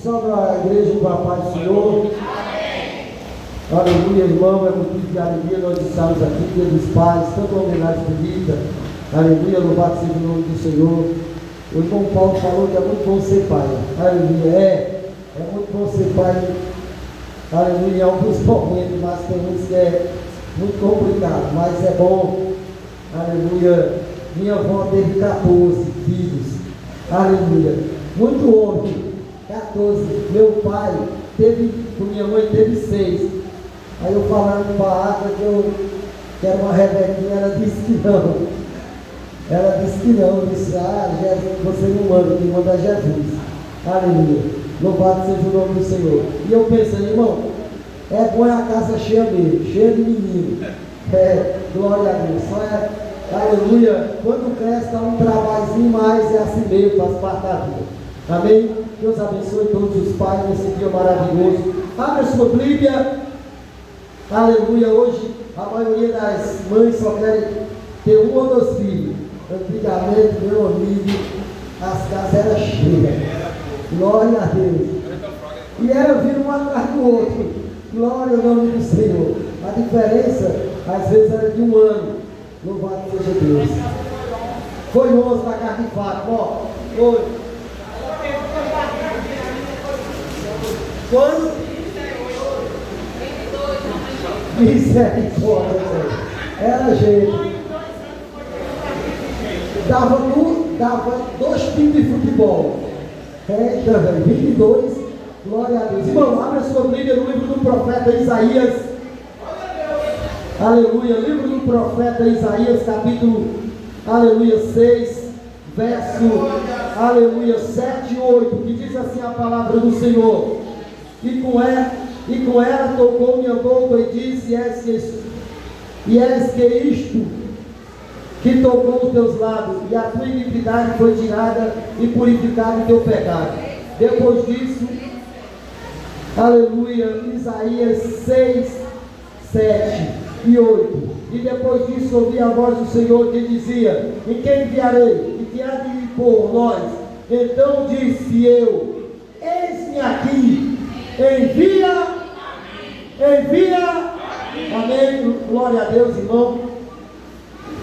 Salve a igreja com a paz do Senhor. Aleluia, irmão, é motivo de alegria nós estamos aqui, Dia dos Pais, tanta homenagem bonita. Aleluia, louvado seja o nome do Senhor. O irmão Paulo falou que é muito bom ser pai. Aleluia, é muito bom ser pai. Aleluia, em alguns momentos, mas tem muitos que é muito complicado, mas é bom. Aleluia, minha avó teve 14 filhos. Aleluia, muito homem, 14. Meu pai teve, com minha mãe teve 6. Aí eu falando para a Água que eu quero uma Rebequinha, ela disse que não. Ela disse que não. Eu disse, Jesus, você não manda, quem manda é Jesus. Aleluia. Louvado seja o nome do Senhor. E eu pensei, irmão, é bom a casa cheia mesmo, cheia de menino. Glória a Deus. Só aleluia. Quando cresce, dá um trabalhozinho, mas é assim mesmo, faz parte da vida. Amém? Deus abençoe todos os pais nesse dia maravilhoso. Abre a sua Bíblia. Aleluia, hoje a maioria das mães só querem ter um ou dois filhos. Antigamente, meu amigo, as casas eram cheias. Glória a Deus. E era vindo um atrás do outro. Glória ao nome do Senhor. A diferença, às vezes, era de um ano. Louvado seja Deus. Foi 11 na casa de fato, ó. Foi. Quando? Misericórdia, era gente. Dava 2 times de futebol. Também, 22. Glória a Deus. Irmão, abre a sua Bíblia no livro do profeta Isaías. Aleluia. Livro do profeta Isaías, capítulo, aleluia, 6, verso, aleluia, 7 e 8, que diz assim a palavra do Senhor. E com ela tocou minha boca e disse, e és que isto que tocou os teus lábios, e a tua iniquidade foi tirada e purificado o teu pecado. Depois disso, aleluia, Isaías 6, 7 e 8. E depois disso ouvi a voz do Senhor que dizia, em quem enviarei? E que há de ir por nós? Então disse eu, eis-me aqui, envia. Amém, glória a Deus, irmão.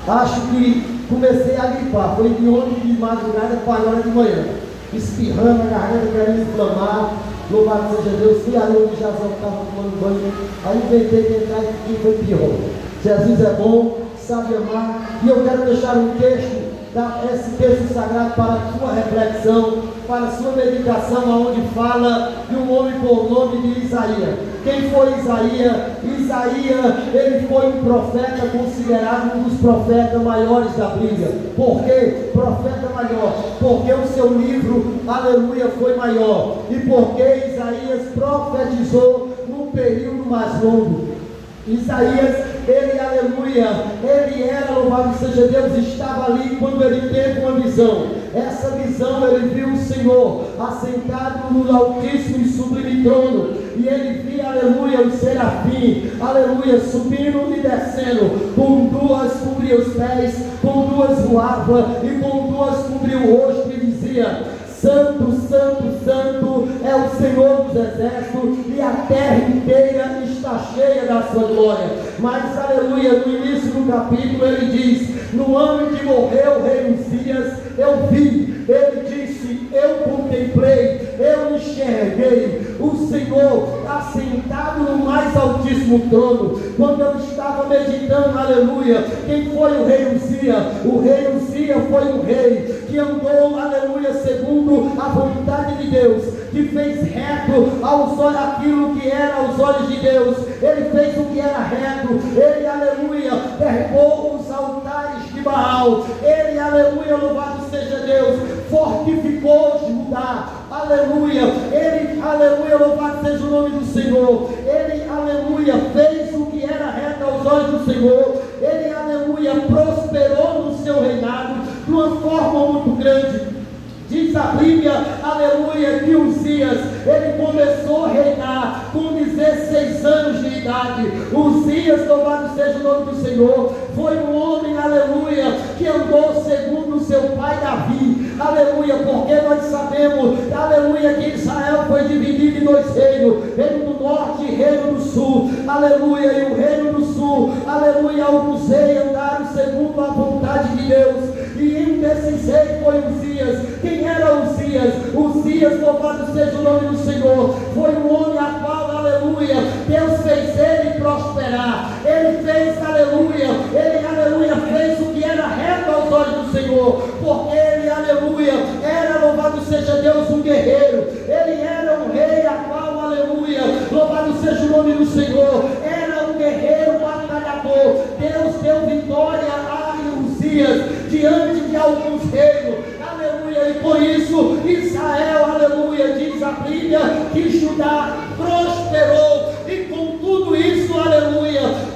Acho que comecei a gripar, foi de ontem de madrugada para agora de manhã, espirrando, a garganta querendo inflamar. Louvado seja Deus. Fui ali onde Jazão estava tomando banho, aí inventei de entrar e foi pior. Jesus é bom, sabe amar, e eu quero deixar um texto, esse texto sagrado para a sua reflexão, para a sua meditação, aonde fala de um homem por nome de Isaías. Quem foi Isaías? Isaías, ele foi um profeta considerado um dos profetas maiores da Bíblia. Por quê? Profeta maior, porque o seu livro, aleluia, foi maior, e porque Isaías profetizou num período mais longo. Isaías, ele, aleluia, ele era, louvado seja Deus, estava ali quando ele teve uma visão. Essa visão, ele viu o Senhor assentado no altíssimo e sublime trono, e ele via, aleluia, os serafins, aleluia, subindo e descendo, com 2 cobria os pés, com 2 voava, e com 2 cobria o rosto, e dizia, Santo, Santo, Santo é o Senhor dos exércitos, e a terra inteira está cheia da sua glória. Mas, aleluia, no início do capítulo ele diz, no ano que morreu o rei Uzias, eu vi, ele disse, eu contemplei, eu enxerguei o Senhor assentado no mais altíssimo trono. Quando eu estava meditando, aleluia, quem foi o rei Uzias? O rei Uzias foi um rei que andou, aleluia, segundo a vontade de Deus, que fez reto aos olhos, aquilo que era aos olhos de Deus. Ele fez o que era reto, ele, aleluia, derrubou os altares de Baal, ele, aleluia, louvado seja Deus, fortificou Judá, aleluia, ele, aleluia, louvado seja o nome do Senhor, ele, aleluia, fez o que era reto aos olhos do Senhor, ele, aleluia, prosperou no seu reinado de uma forma muito grande. Diz a Bíblia, aleluia, que Uzias, ele começou a reinar com 16 anos de idade. Uzias, louvado seja o nome do Senhor, foi um homem, aleluia, que andou segundo o seu pai Davi. aleluia, porque nós sabemos, aleluia, que Israel foi dividido em dois reinos, reino do norte e reino do sul, aleluia, e o reino do sul, aleluia, os reis andaram segundo a vontade de Deus, e um desses reis foi Uzias. Quem era Uzias? Uzias, louvado seja o nome do Senhor, foi um homem a qual, aleluia, Deus fez ele prosperar, ele fez, aleluia, fez o que era reto aos olhos do Senhor, porque ele, aleluia, era, louvado seja Deus, um guerreiro, ele era um rei a qual, aleluia, louvado seja o nome do Senhor, era um guerreiro batalhador. Deus deu vitória a Uzias diante de alguns reinos, aleluia, e por isso Israel, aleluia, diz a Bíblia que Judá prosperou, e com tudo isso, aleluia,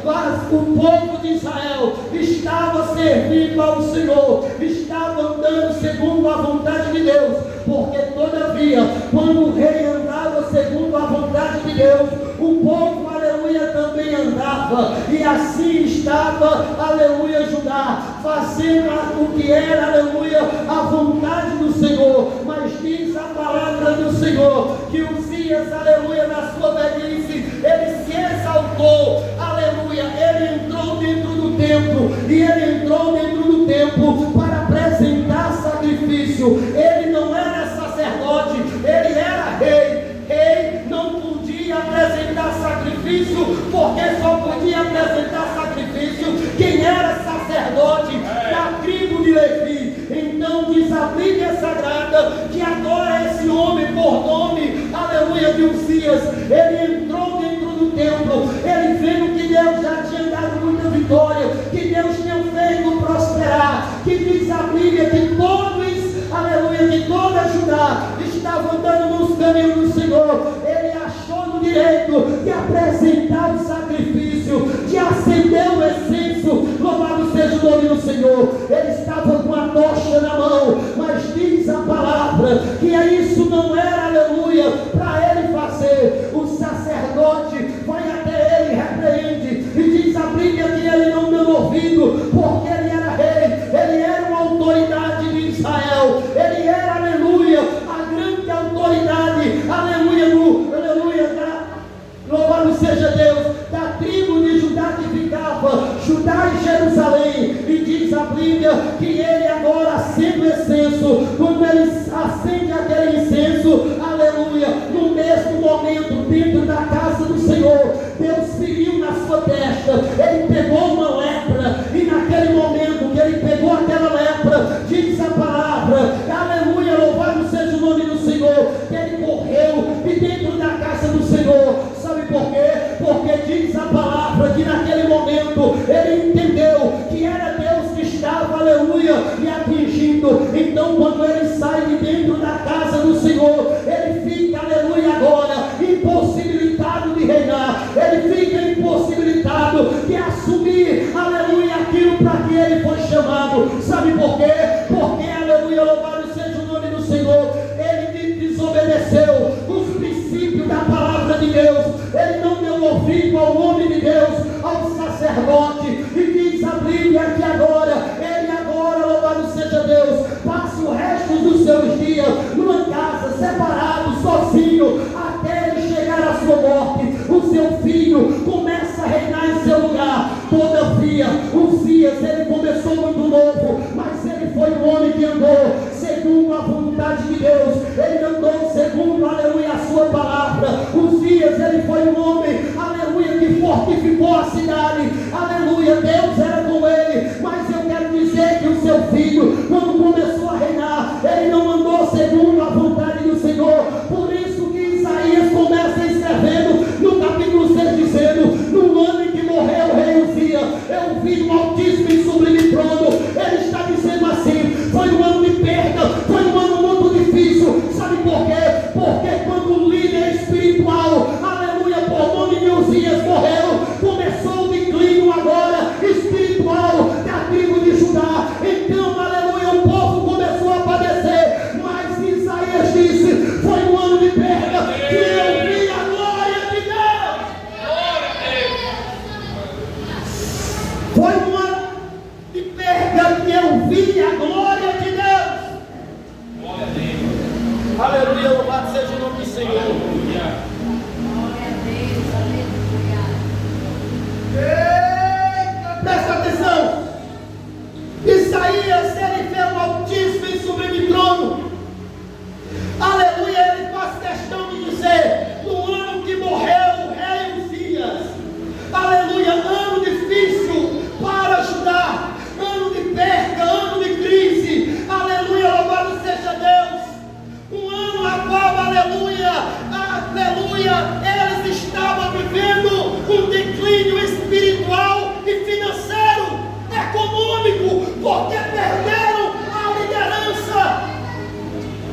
o povo de Israel estava servindo ao Senhor, estava andando segundo a vontade de Deus, porque todavia, quando o rei andava segundo a vontade de Deus, o povo, aleluia, também andava, e assim estava, aleluia, Judá, fazendo o que era, aleluia, a vontade do Senhor. Mas diz a palavra do Senhor, que Uzias, aleluia, na sua velhice, ele se exaltou, aleluia, ele entrou dentro do templo, e ele entrou dentro do templo para apresentar sacrifício. Ele não era sacerdote, ele era rei. Rei não podia apresentar sacrifício, porque só podia apresentar sacrifício quem era sacerdote da tribo de Levi. Então diz a Bíblia Sagrada que agora esse homem, por nome, aleluia, de Uzias, ele entrou dentro do templo, ele vendo que Deus já tinha dado muita vitória, que Deus tinha feito prosperar, que diz a Bíblia que todos, aleluia, que toda Judá estava andando nos caminhos do Senhor. Ele achou no direito de apresentar o sacrifício, de acender o incenso, louvado seja o nome do Senhor. Ele estava com a tocha na mão, mas diz a palavra que isso não era, aleluia, para ele fazer. O sacerdote vai até ele e repreende, e diz a Bíblia que ele não deu ouvido, porque ele era rei, ele era uma autoridade de Israel, ele era, aleluia, a grande autoridade, aleluia, louvado seja Deus, da tribo de Judá que ficava, Judá e Jerusalém. E diz a Bíblia que ele agora acende o incenso. Quando ele acende aquele incenso, aleluia, no mesmo momento, dentro da casa do Senhor, Deus feriu na sua testa, ele pegou uma lepra, e naquele momento que ele pegou aquela lepra, diz a palavra, aleluia, louvado seja o nome do Senhor, que ele correu e dentro da casa do Senhor. Sabe por quê? Porque diz a palavra que naquele momento ele entendeu que era Deus que estava, aleluia, lhe atingindo. Então quando ele sai de dentro da casa do Senhor, ele fica, aleluia, agora impossibilitado de reinar, ele fica impossibilitado de assumir, aleluia, aquilo para que ele foi chamado. Sabe por quê? Porque, aleluia, louvado seja o nome do Senhor, ele desobedeceu os princípios da palavra de Deus, ele não deu ouvido ao nome de Deus, ao sacerdote, e diz a Bíblia que ele agora, louvado seja Deus, passa o resto dos seus dias numa casa, separado, sozinho, até ele chegar à sua morte. O seu filho começa a reinar em seu lugar. Todavia, Uzias, ele começou muito novo, mas ele foi um homem que andou segundo a vontade de Deus, ele andou segundo, aleluia, a sua palavra. Uzias, ele foi um homem, aleluia, que fortificou a cidade, aleluia, Deus era com ele. Mas eu quero dizer que o seu filho, quando começou a reinar, ele não andou segundo a vontade do Senhor. Por isso que Isaías começa escrevendo no capítulo 6, dizendo: no ano em que morreu o rei Uzias, eu vi um altíssimo e sublime trono. Ele está dizendo assim: foi um ano de perda, foi um ano muito difícil. Sabe por quê? Porque quando o líder espiritual, aleluia, por nome de Uzias morreu, começou o declínio agora espiritual Aleluia, louvado seja o nome do Senhor. Eita, presta atenção. Isaías, ele vê o Altíssimo em sublime trono. Aleluia, ele faz questão de dizer: no ano que morreu o rei Uzias, aleluia, ano difícil para Judá, ano de perca, ano de crise, aleluia, louvado seja Deus. Um ano a qual, aleluia, eles estavam vivendo um declínio espiritual e financeiro, econômico, porque perderam a liderança.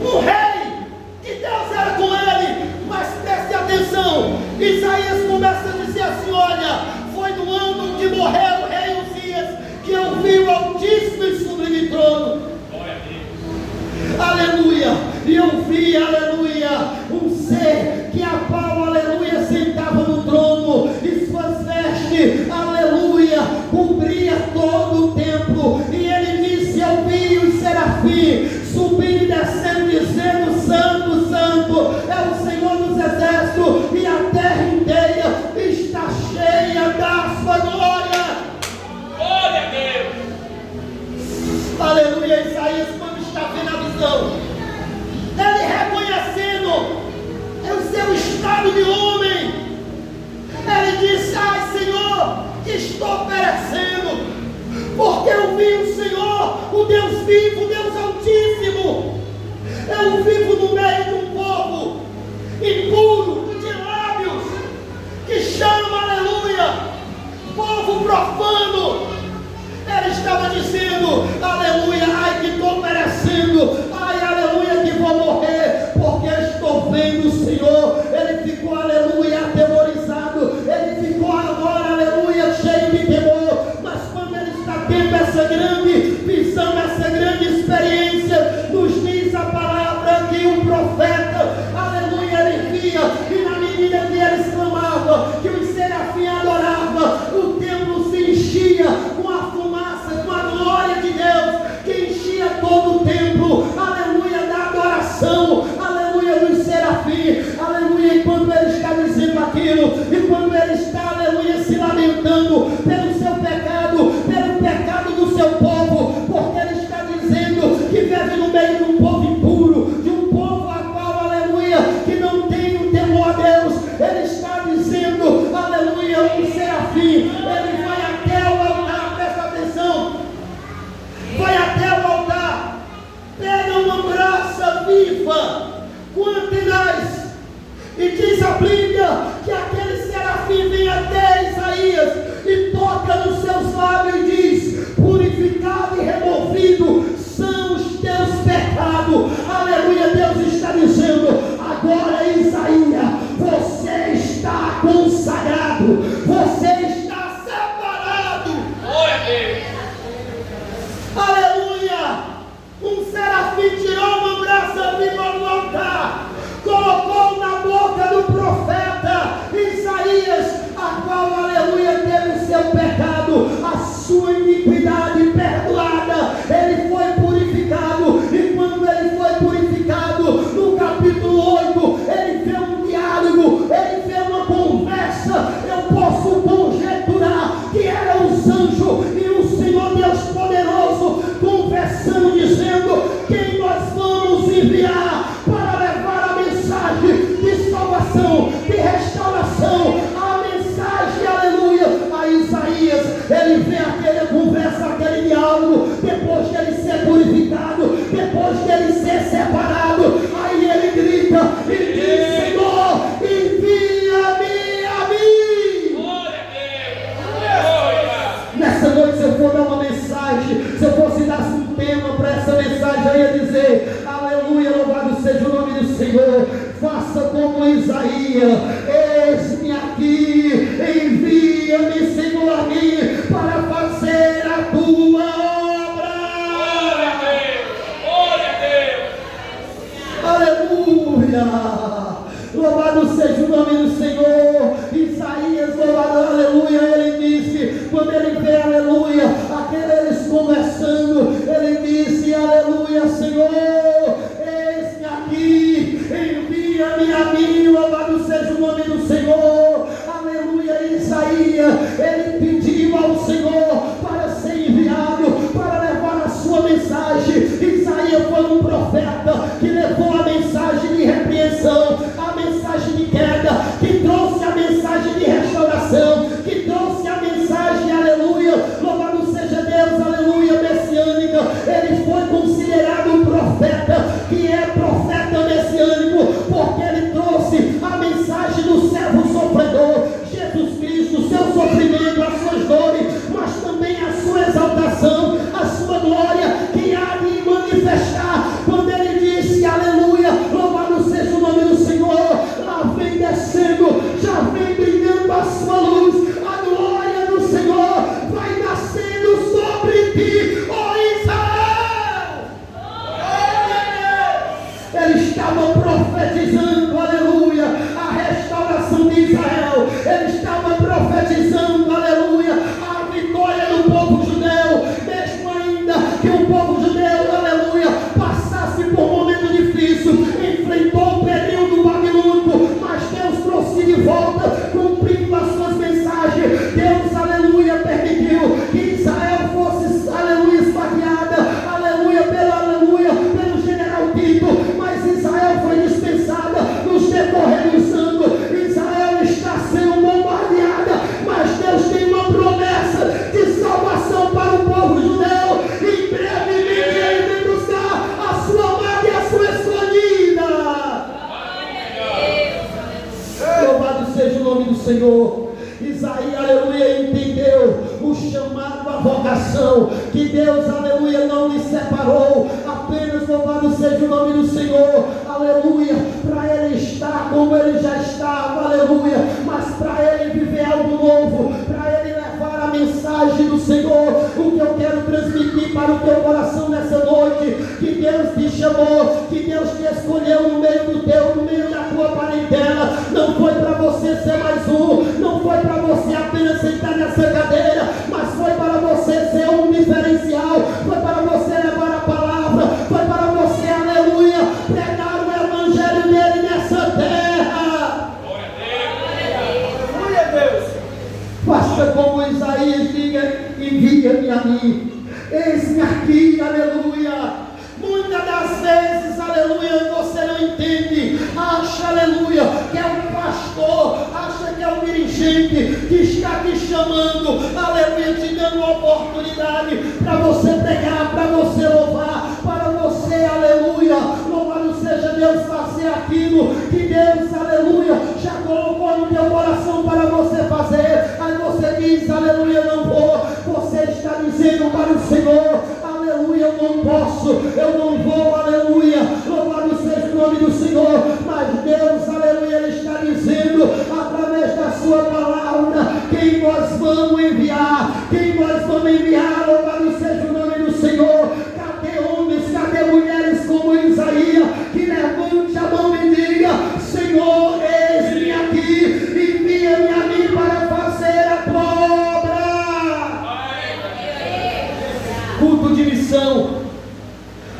Um rei, que Deus era com ele, mas preste atenção, Isaías começa a dizer assim: olha, foi no ano que morreu o rei Uzias que eu vi o Altíssimo e sublime trono. Aleluia, e eu vi, aleluia, um ser que a qual, aleluia, sentava no trono, e suas vestes, aleluia, cobria todo o templo, e ele disse: eu vi os serafins subindo e descendo, dizendo: santo, santo é o Senhor dos exércitos, e a terra inteira está cheia da sua glória. Glória a Deus. Aleluia. Isaías, quando está vendo a visão, ele reconhecendo o seu estado de homem, ele disse: ai Senhor, estou perecendo, porque eu vi o Senhor, o Deus vivo, o Deus Altíssimo. Eu vivo no meio de um povo impuro de lábios, que chama, aleluia, povo profano. Ele estava dizendo: aleluia, ai que estou perecendo, ai aleluia que vou morrer, porque estou vendo o Senhor. Ele ficou, aleluia, atemorizado, ele ficou agora, aleluia, cheio de temor. Mas quando ele está tendo essa grande visão, essa grande experiência, nos diz a palavra que o profeta, aleluia, ele via, e na medida que ele exclamava, que os serafins adoravam, o templo se enchia com a fumaça, com a glória de Deus, que enchia todo o templo, aleluia, da adoração, aleluia, dos serafins, aleluia. E quando ele está dizendo aquilo, e quando ele está, aleluia, se lamentando pelo seu pecado, pelo pecado do seu povo, porque ele está dizendo que vive no meio de um povo impuro, de um povo a qual, aleluia, que não tem o temor a Deus. Ele está dizendo, aleluia, um serafim, ele vai até o altar, presta atenção, vai até o altar, pega uma brasa viva com antenas, e diz a Bíblia que aquele serafim vem até Isaías e toca nos seus lábios e diz: purificado e removido são os teus pecados. Aleluia. Deus está dizendo: agora, Isaías, você está consagrado, você está separado. Glória a Deus. Aleluia. Um serafim tirou uma brasa viva do altar, colocou na boca do profeta Isaías, a qual, aleluia, teve o seu pecado, a sua iniquidade perdoada. Ele foi purificado, e quando ele foi purificado, no capítulo 8, ele vê um diálogo, ele vê uma conversa. Eu posso conjecturar que eram os anjos e o Senhor Deus poderoso conversando, dizendo: quem nós vamos enviar para levar a mensagem de salvação, de restauração, a mensagem, aleluia, a Isaías. Ele vê aquela conversa, aquele diálogo, depois de ele ser purificado, depois de ele ser separado, aí ele grita e diz: Senhor, envia-me a mim. Glória a Deus. Nessa noite, se eu for dar uma mensagem, se eu fosse dar um tema para essa mensagem, eu ia dizer: aleluia, louvado seja o nome do Senhor. Faça como Isaías: eis-me aqui, envia-me, Senhor, a mim, para fazer a tua obra. Glória a Deus, glória a Deus. Aleluia, louvado seja o nome do Senhor. Isaías, louvado, aleluia, ele disse, quando ele vê, aleluia, aqueles conversando, ele disse: aleluia, Senhor, eis-me aqui, mensagem. Isaías foi um profeta que levou a mensagem de repreensão, a mensagem de queda, que trouxe a mensagem de restauração, que trouxe a mensagem, aleluia, louvado seja Deus, aleluia, messiânica. Ele foi considerado um profeta, que é profeta messiânico, porque ele trouxe a mensagem do servo sofredor, Jesus Cristo, seu sofrimento, as suas dores, mas também a sua exaltação, a sua glória, que há de manifestar, quando ele disse, aleluia, louvado seja o nome do Senhor, lá vem descendo, já vem brilhando a sua luz, a glória do Senhor vai nascendo sobre ti, ó Israel. Ele estava profetizando, aleluia, a restauração de Israel. Ele estava profetizando, aleluia, a vitória do povo judeu, mesmo ainda que o povo judeu, aleluia, passasse por um momento difícil, enfrentou o período babilônico, mas Deus trouxe de volta, cumprindo as suas mensagens. Deus, aleluia, permitiu que Israel fosse, aleluia, esfaqueada, aleluia, pelo general Tito, mas Israel foi dispensada nos decorrer dos anos. Israel está sendo bombardeada, mas Deus tem uma promessa de salvação para o povo judeu. Em brevemente ele vem buscar a sua amada e a sua escolhida. Louvado seja o nome do Senhor. Isaías, aleluia, entendeu o chamado, a vocação, que Deus, aleluia, não lhe separou, apenas louvado seja o nome do Senhor, aleluia, para ele estar como ele já estava, aleluia, mas para ele viver algo novo, para ele levar a mensagem do Senhor. O que eu quero transmitir para o teu coração nessa noite, que Deus te chamou, que Deus te escolheu no meio do teu, no meio da tua parentela, não foi para você ser mais um, não foi para você apenas sentar nessa cadeira, mas foi para você ser um diferencial, foi para você levar a palavra, foi para você, aleluia, pregar o evangelho dele nessa terra. Glória a Deus. Faça como Isaías, diga, envia-me a mim, eis-me aqui, aleluia. Muitas das vezes, aleluia, você não entende, acha, aleluia, que é o pastor, acha que é o dirigente que está te chamando, aleluia, te dando uma oportunidade para você pregar, para você louvar, para você, aleluia, louvado seja Deus, fazer aquilo que Deus, aleluia, já colocou no teu coração para você fazer. Aí você diz, aleluia, não vou. Você está dizendo para o Senhor, aleluia, eu não posso, eu não vou, aleluia, louvado seja o nome do Senhor. Mas Deus, aleluia, ele está dizendo através da sua palavra quem nós vamos enviar, louvado seja o nome do Senhor. Cadê homens, cadê mulheres como Isaías, que levante a mão e diga, Senhor, eis-me aqui, envia-me a mim para fazer a tua obra. Culto de missão,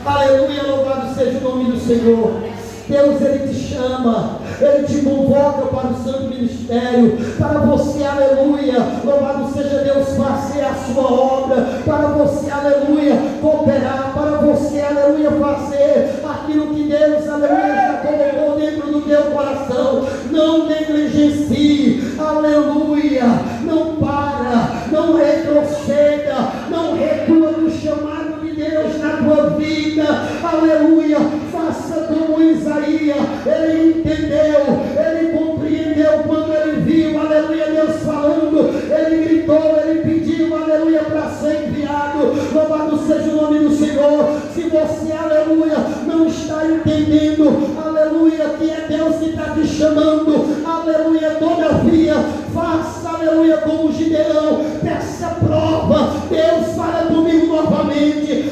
aleluia, louvado seja o nome do Senhor. Deus, ele te chama, ele te convoca para o santo ministério, para você, aleluia, louvado seja Deus, fazer a sua obra, para você, aleluia, cooperar, para você, aleluia, fazer aquilo que Deus, aleluia, já colocou dentro do teu coração. Não negligencie, aleluia, não para, não retroceda, não recua no chamado de Deus na tua vida, aleluia. Faça como Isaías, ele entendeu, ele compreendeu quando ele viu, aleluia, Deus falando, ele gritou, ele pediu, aleluia, para ser enviado. Louvado seja o nome do Senhor. Se você, aleluia, não está entendendo, aleluia, que é Deus que está te chamando, aleluia, todavia, faça, aleluia, como Gideão, peça prova. Deus, fala comigo novamente,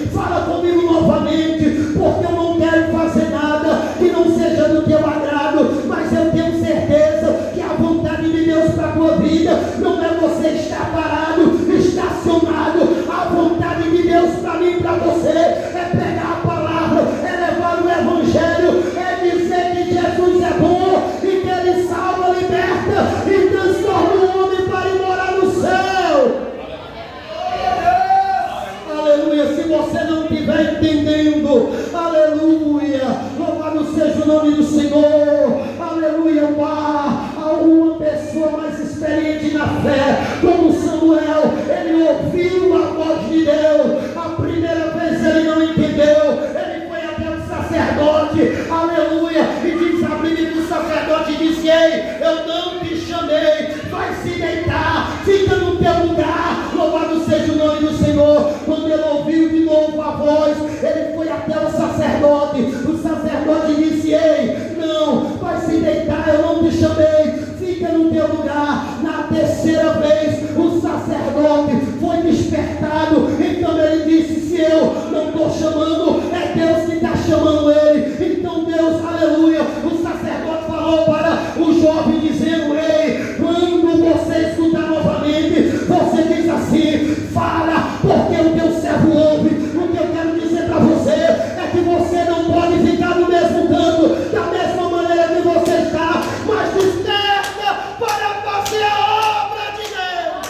porque eu não quero fazer nada que não seja do teu agrado, mas eu tenho certeza que a vontade de Deus para a tua vida não é você estar parado, estacionado. A vontade de Deus para mim e para você é pegar a palavra, é levar o evangelho, é dizer que Jesus é bom e que ele salva, liberta entendendo, aleluia, louvado seja o nome do Senhor, aleluia. Alguma pessoa mais experiente na fé, como Samuel, ele ouviu a voz de Deus, a primeira vez ele não entendeu, ele foi até o sacerdote, aleluia, e diz a Bíblia que o sacerdote disse: ei, eu não te chamei, vai se deitar, fica no teu lugar, louvado seja o nome do Senhor. Quando ele ouviu de novo a voz, ele foi até o sacerdote disse: ei, não, vai se deitar, eu não te chamei, fica no teu lugar. Na terceira vez, o sacerdote foi despertado, então ele disse: se eu não estou chamando, é Deus que está chamando ele. Então Deus, aleluia, o sacerdote falou para o jovem dizendo: ei, quando você escutar novamente, você diz assim, fala, porque o teu servo ouve. O que eu quero dizer para você é que você não pode ficar no mesmo canto, da mesma maneira que você está, mas desperta para fazer a obra de Deus.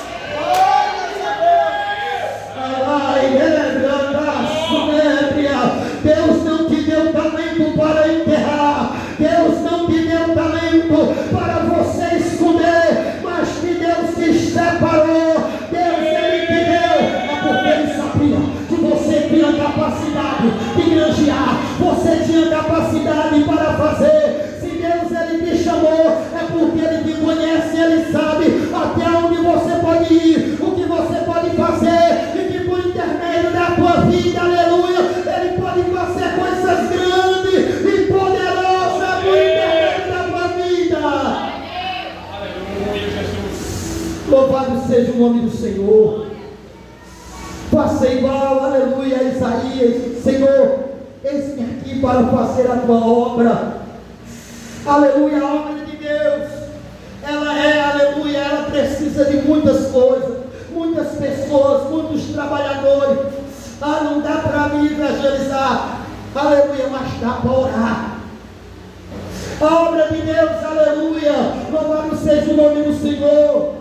Deus não te deu talento para enterrar, Deus não te deu talento para você esconder, mas que Deus te separou. Deus, ele te deu, é porque ele sabia que você tinha capacidade de granjear, você tinha capacidade para fazer. Se Deus, ele te chamou, é porque ele te conhece, ele sabe até onde você pode ir, o que você pode fazer, e que por intermédio da tua vida, aleluia, ele pode fazer coisas grandes e poderosas por intermédio da tua vida. Aleluia, Jesus. Louvado seja o nome do Senhor. Faça igual, aleluia, a Isaías: Senhor, eis-me aqui para fazer a tua obra. Aleluia, a obra de Deus, aleluia, ela precisa de muitas coisas, muitas pessoas, muitos trabalhadores. Não dá para mim evangelizar, aleluia, mas dá para orar. A obra de Deus, aleluia, louvado seja o nome do Senhor,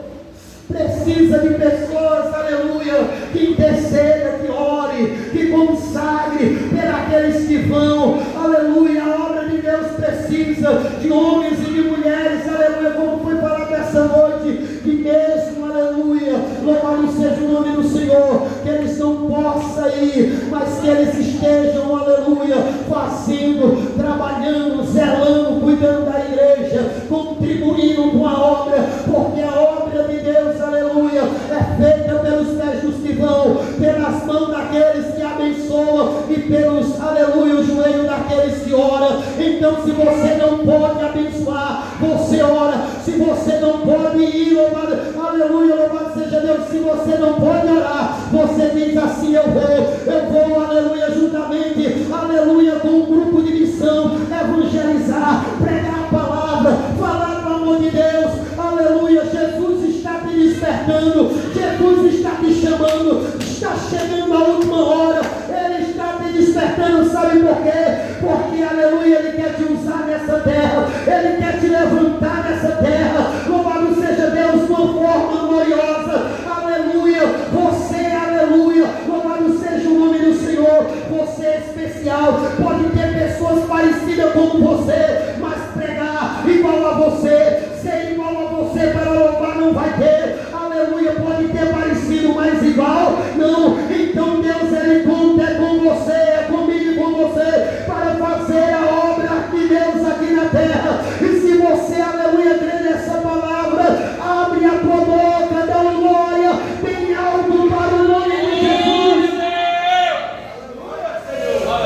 precisa de pessoas, aleluia, que interceda, que ore, que consagre por aqueles que vão, aleluia. A obra de Deus precisa de homens e de mulheres, aleluia, como foi falado essa noite, que mesmo, aleluia, louvado seja o nome do Senhor, que eles não possam ir, mas que eles estejam, aleluia, fazendo, trabalhando, zelando, cuidando da igreja, contribuindo com a obra, porque a obra de Deus, aleluia, é feita pelos pés dos que vão, pelas mãos daqueles que abençoam e pelos, aleluia, o joelho daqueles que oram. Então, se você não pode abençoar, você ora. Se você não pode ir, louvado, aleluia, louvado seja Deus, se você não pode orar, você diz assim: eu vou, aleluia, juntamente, aleluia, com um grupo de missão, evangelizar, pregar a palavra, falar do amor de Deus, aleluia. Jesus está te despertando, Jesus está te chamando, está chegando a última hora, ele está te despertando. Sabe por quê? Porque, aleluia, ele quer te usar nessa terra, ele quer te levantar nessa terra, louvado seja Deus, de uma forma gloriosa, aleluia. Você, aleluia, louvado seja o nome do Senhor, você é especial. Pode ter pessoas parecidas com você, mas pregar igual a você, ser igual a você para louvar não vai ter, aleluia. Pode ter parecido, mas igual não. Então Deus, ele conta com você, é comigo e com você, para fazer a obra de Deus aqui na terra. E se você, aleluia, crê nessa palavra, abre a tua boca, dá uma glória bem alto para o nome de Jesus.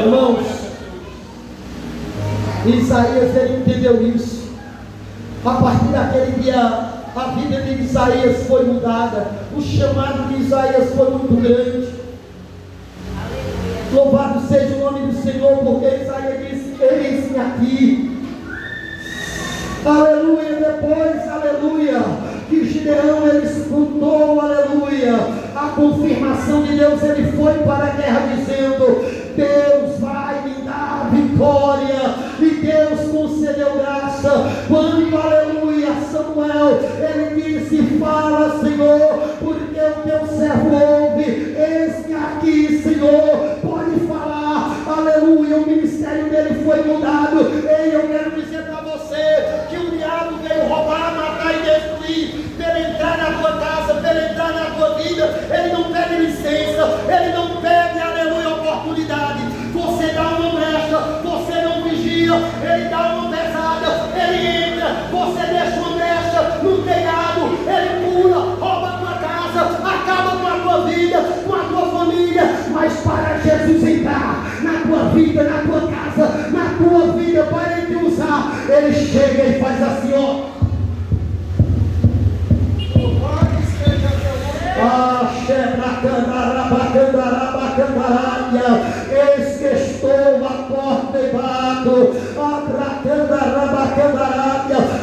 Irmãos, Isaías, ele entendeu isso. A partir daquele dia, a vida de Isaías foi mudada, o chamado de Isaías foi muito grande. Louvado seja o nome do Senhor, porque Isaías disse: eis-me aqui. Aleluia. Depois, aleluia, que Gideão, ele escutou, aleluia, a confirmação de Deus, ele foi para a guerra dizendo: Deus vai me dar vitória. E Deus concedeu graça. Quando, aleluia, Samuel, ele disse: fala, Senhor, porque o teu servo ouve. Eis-me aqui, Senhor, pode falar. Jesus entrar na tua vida, na tua casa, na tua vida, para Ele te usar, Ele chega e faz assim, ó. Eis que estou à porta e bato.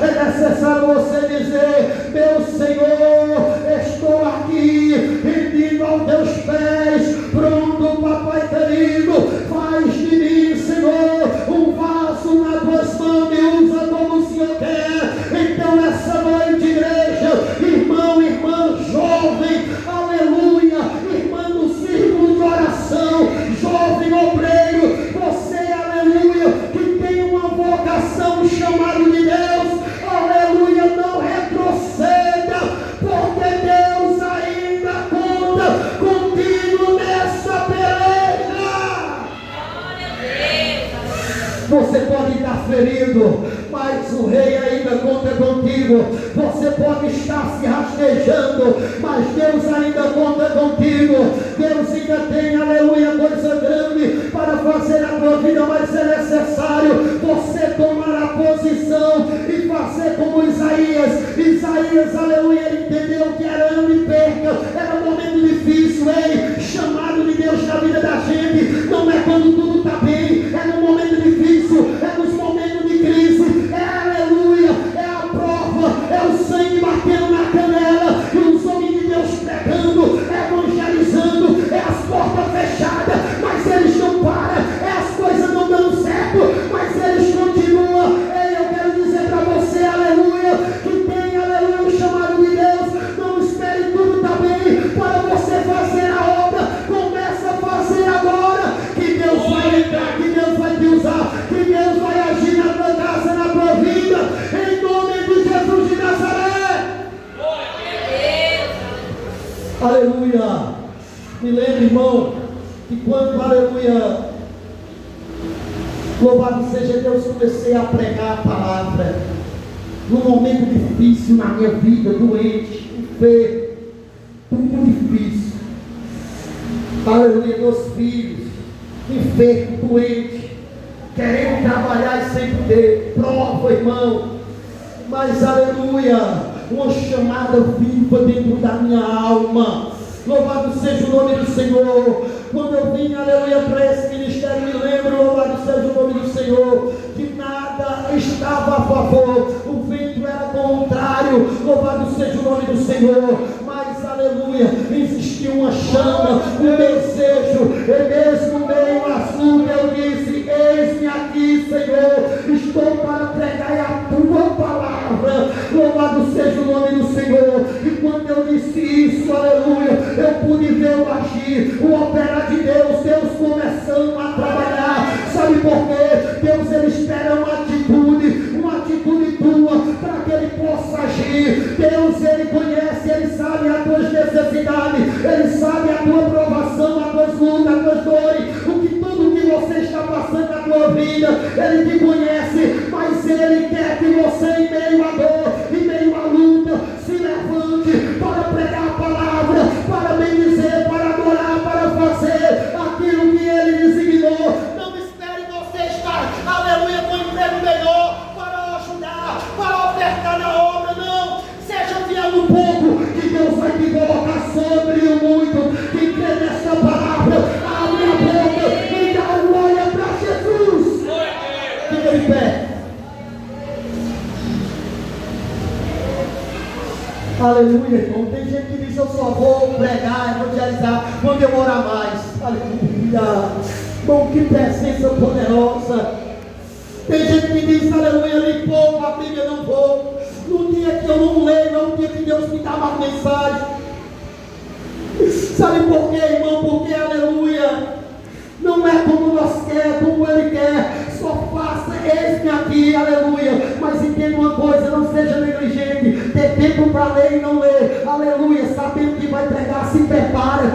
É necessário você dizer: meu Senhor, estou aqui, rendido aos teus pés, pronto, papai querido, faz de mim, Senhor, um vaso nas tuas mãos, me usa como o Senhor quer. Então essa noite, igreja, irmão, irmã, jovem, aleluia, irmã do círculo de oração, jovem obreiro, você, aleluia, que tem uma vocação, um chamado de Deus, aleluia, não retroceda, porque Deus ainda conta contigo nessa peleja. Você pode estar ferido, mas o rei ainda conta contigo. Você pode estar se rastejando, mas Deus ainda conta contigo. Deus ainda tem, aleluia, coisa grande para fazer na tua vida, mas é necessário você tomar a posição e fazer como Isaías. Isaías, aleluia, ele entendeu que era ano de perca, era um momento difícil. Ei, chamado de Deus na vida da gente não é quando tudo está bem, é no momento difícil, é nos momentos de crise, é, aleluia, é a prova, é o sangue batendo na canela, e os homens de Deus pregando, evangelizando, é as portas fechadas, mas eles não param, é as coisas não dando certo, mas eles continuam. Ei, eu quero dizer para você, aleluia, que tem, aleluia, o chamado de Deus. Não espere tudo estar bem para você fazer a obra. Começa a fazer agora, que Deus vai entrar, que Deus vai te usar, que Deus vai agir na tua casa, na tua vida, em nome de Jesus de Nazaré. Aleluia. Me lembro, irmão, que quando, aleluia, louvado seja Deus, comecei a pregar a palavra num momento difícil na minha vida, doente, enfermo, tudo difícil. Aleluia, meus filhos, enfermo, doente, querendo trabalhar e sem poder, prova, irmão, mas aleluia, uma chamada viva dentro da minha alma. Louvado seja o nome do Senhor. Quando eu vim, aleluia, para esse ministério, me lembro, louvado seja o nome do Senhor, que nada estava a favor, o vento era contrário, louvado seja o nome do Senhor, mas aleluia, existia uma chama, um desejo, e mesmo meio azul, eu disse: eis-me aqui, Senhor, estou para pregar a tua palavra, louvado seja o nome do Senhor. E quando eu disse isso, aleluia, eu pude ver o agir, o operar de Deus, Deus começando a trabalhar. Sabe por quê? Deus, ele espera uma atitude tua, para que ele possa agir. Deus, ele conhece, ele sabe as tuas necessidades, ele sabe a tua provação, as tuas lutas, as tuas dores, tudo que você está passando na tua vida, ele te conhece, mas ele quer que você, em meio à dor, em meio à luta, se levante para pregar a palavra, para bendizer, para adorar, para fazer aquilo que ele designou. Não espere você estar, aleluia, com um emprego melhor para ajudar, para ofertar na obra, não. Seja fiel no pouco, que Deus vai te colocar sobre o muito. Quem crê nessa palavra, abre a boca e dá glória para Jesus. Fica de pé. Aleluia, irmão. Tem gente que diz: eu só vou pregar, evangelizar quando demorar mais. Aleluia. Bom, que presença poderosa. Tem gente que diz: aleluia, nem pouco, a Bíblia não vou. No dia que eu não leio, é o dia que Deus me dá uma mensagem. Sabe por quê, irmão? Porque, aleluia, não é como nós quer, como Ele quer. Só faça, eis-me aqui, aleluia. Mas entenda uma coisa, não seja negligente. Ter tempo para ler e não ler, aleluia. Sabendo que vai pregar, se prepara.